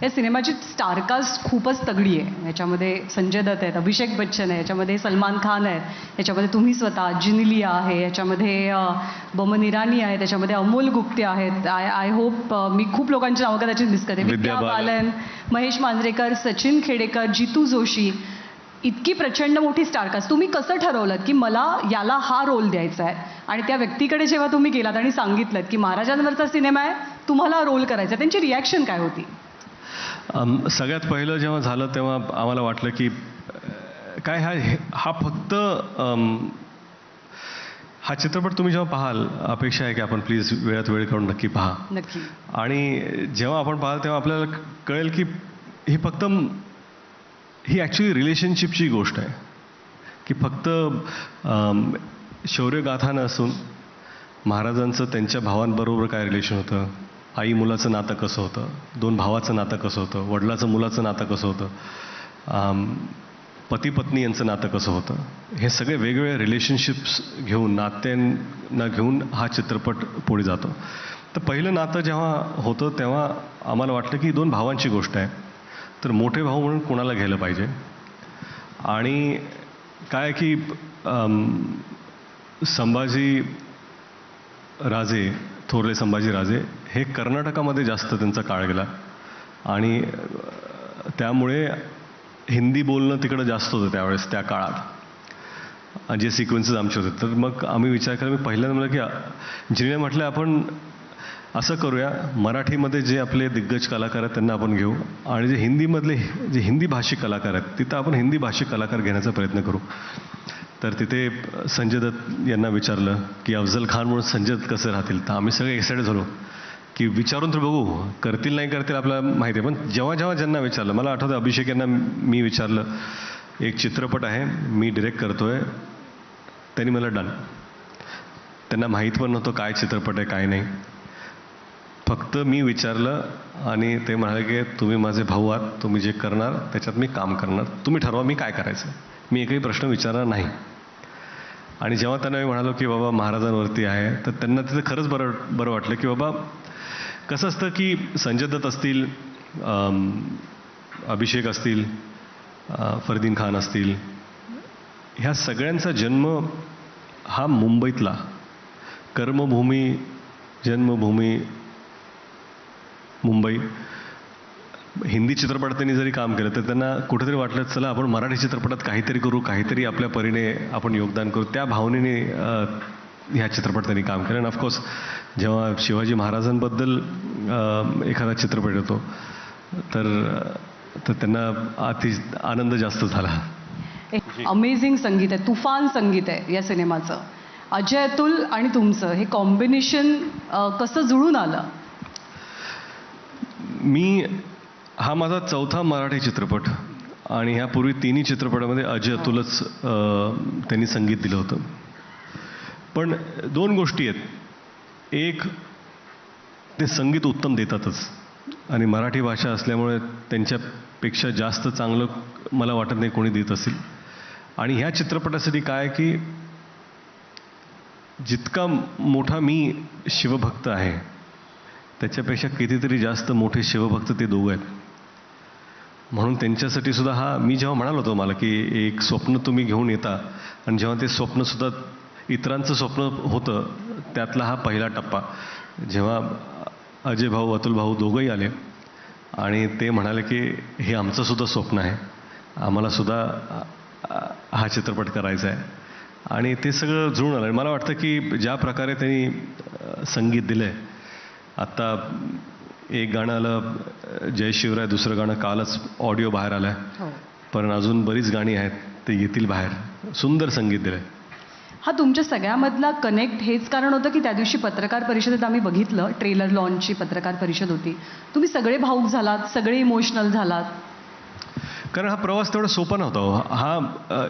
या सिनेमाची स्टारकास्ट खूपच तगडी आहे. याच्यामध्ये संजय दत्त आहेत, अभिषेक बच्चन आहे, याच्यामध्ये सलमान खान आहेत, याच्यामध्ये तुम्ही स्वतः, जिनिलिया आहे, याच्यामध्ये बमन इराणी आहे, त्याच्यामध्ये अमोल गुप्ते आहेत. आय होप मी खूप लोकांची नावं कदाचित मिस करते. विद्या बालन, महेश मांजरेकर, सचिन खेडेकर, जितू जोशी. इतकी प्रचंड मोठी स्टारकास्ट. तुम्ही कसं ठरवलं की मला याला हा रोल द्यायचा आहे, आणि त्या व्यक्तीकडे जेव्हा तुम्ही गेलात आणि सांगितलं की महाराजांवरचा सिनेमा आहे, तुम्हाला रोल करायचा, त्यांची रिॲक्शन काय होती? सगळ्यात पहिलं जेव्हा झालं तेव्हा आम्हाला वाटलं की काय हा फक्त हा चित्रपट तुम्ही जेव्हा पाहाल, अपेक्षा आहे की आपण प्लीज वेळात वेळ काढून नक्की पहा. नक्की. आणि जेव्हा आपण पाहाल तेव्हा आपल्याला कळेल की ही फक्त ही ॲक्च्युली रिलेशनशिपची गोष्ट आहे, की फक्त शौर्यगाथा नसून महाराजांचं त्यांच्या भावांबरोबर काय रिलेशन होतं, आई मुलाचं नातं कसं होतं, दोन भावाचं नातं कसं होतं, वडिलाचं मुलाचं नातं कसं होतं, पती पत्नी यांचं नातं कसं होतं, हे सगळे वेगवेगळे रिलेशनशिप्स घेऊन, नात्यांना घेऊन हा चित्रपट पुढे जातो. तर पहिलं नातं जेव्हा होतं तेव्हा आम्हाला वाटलं की दोन भावांची गोष्ट आहे, तर मोठे भाऊ म्हणून कोणाला घ्यायला पाहिजे. आणि काय की संभाजी राजे, थोरले संभाजी राजे हे कर्नाटकामध्ये जास्त त्यांचा काळ गेला, आणि त्यामुळे हिंदी बोलणं तिकडं जास्त होतं त्यावेळेस, त्या काळात जे सिक्वेन्सेस आमचे होते. तर मग आम्ही विचार केला, मी पहिल्यांदा म्हटलं की जिने म्हटलं आपण असं करूया, मराठीमध्ये जे आपले दिग्गज कलाकार आहेत त्यांना आपण घेऊ, आणि जे हिंदीमधले जे हिंदी भाषिक कलाकार आहेत तिथं आपण हिंदी भाषिक कलाकार घेण्याचा प्रयत्न करू. तर तिथे संजय दत्त यांना विचारलं की अफजल खान म्हणून संजय दत्त कसे राहतील. तर आम्ही सगळे एक्साइटेड झालो की विचारून तर बघू, करतील नाही करतील आपल्याला माहिती आहे. पण जेव्हा जेव्हा ज्यांना विचारलं, मला आठवतं अभिषेक यांना मी विचारलं, एक चित्रपट आहे मी डिरेक्ट करतोय, त्यांनी मला डन. त्यांना माहीत पण नव्हतं काय चित्रपट आहे काय नाही, फक्त मी विचारलं आणि ते म्हणाले की तुम्ही माझे भाऊ आहात, तुम्ही जे करणार त्याच्यात मी काम करणार, तुम्ही ठरवा मी काय करायचं, मी एकही प्रश्न विचारणार नाही. आणि जेव्हा त्यांना मी म्हणालो की बाबा महाराजांवरती आहे, तर त्यांना तिथं खरंच बरं वाटलं की बाबा कसं असतं की संजय दत्त असतील, अभिषेक असतील, फरदीन खान असतील, ह्या सगळ्यांचा जन्म हा मुंबईतला, कर्मभूमी जन्मभूमी मुंबई. हिंदी चित्रपटात त्यांनी जरी काम केलं तर त्यांना कुठेतरी वाटलं चला आपण मराठी चित्रपटात काहीतरी करू, काहीतरी आपल्या परीने आपण योगदान करू, त्या भावनेने ह्या चित्रपट त्यांनी काम केलं. आणि ऑफकोर्स जेव्हा शिवाजी महाराजांबद्दल एखादा चित्रपट येतो तर त्यांना अति आनंद जास्त झाला. अमेझिंग संगीत आहे, तुफान संगीत आहे या सिनेमाचं. अजय अतुल आणि तुमचं हे कॉम्बिनेशन कसं जुळून आलं? हा माझा चौथा मराठी चित्रपट, आणि ह्यापूर्वी तिन्ही चित्रपटामध्ये अजय अतुलच त्यांनी संगीत दिलं होतं. पण दोन गोष्टी आहेत, एक ते संगीत उत्तम देतातच, आणि मराठी भाषा असल्यामुळे त्यांच्यापेक्षा जास्त चांगलं मला वाटत नाही कोणी देत असेल. आणि ह्या चित्रपटासाठी काय की जितका मोठा मी शिवभक्त आहे त्याच्यापेक्षा कितीतरी जास्त मोठे शिवभक्त ते दोघं आहेत. म्हणून त्यांच्यासाठी सुद्धा हा, मी जेव्हा म्हणालो होतो मला की एक स्वप्न तुम्ही घेऊन येता, आणि जेव्हा ते स्वप्नसुद्धा इतरांचं स्वप्न होतं त्यातला हा पहिला टप्पा, जेव्हा अजय भाऊ अतुल भाऊ दोघंही आले आणि ते म्हणाले की हे आमचंसुद्धा स्वप्न आहे, आम्हालासुद्धा हा चित्रपट करायचा आहे. आणि ते सगळं जुळून आलं. मला वाटतं की ज्या प्रकारे त्यांनी संगीत दिलं आहे, आत्ता एक गाणं आलं जय शिवराय, दुसरं गाणं कालच ऑडिओ बाहेर आलं आहे, पण अजून बरीच गाणी आहेत ते येतील बाहेर. सुंदर संगीत दिलं आहे. हा तुमच्या सगळ्यामधला कनेक्ट हेच कारण होतं की त्या दिवशी पत्रकार परिषदेत आम्ही बघितलं, ट्रेलर लॉन्चची पत्रकार परिषद होती, तुम्ही सगळे भावूक झालात, सगळे इमोशनल झालात. कारण हा प्रवास तेवढा सोपा नव्हता. हा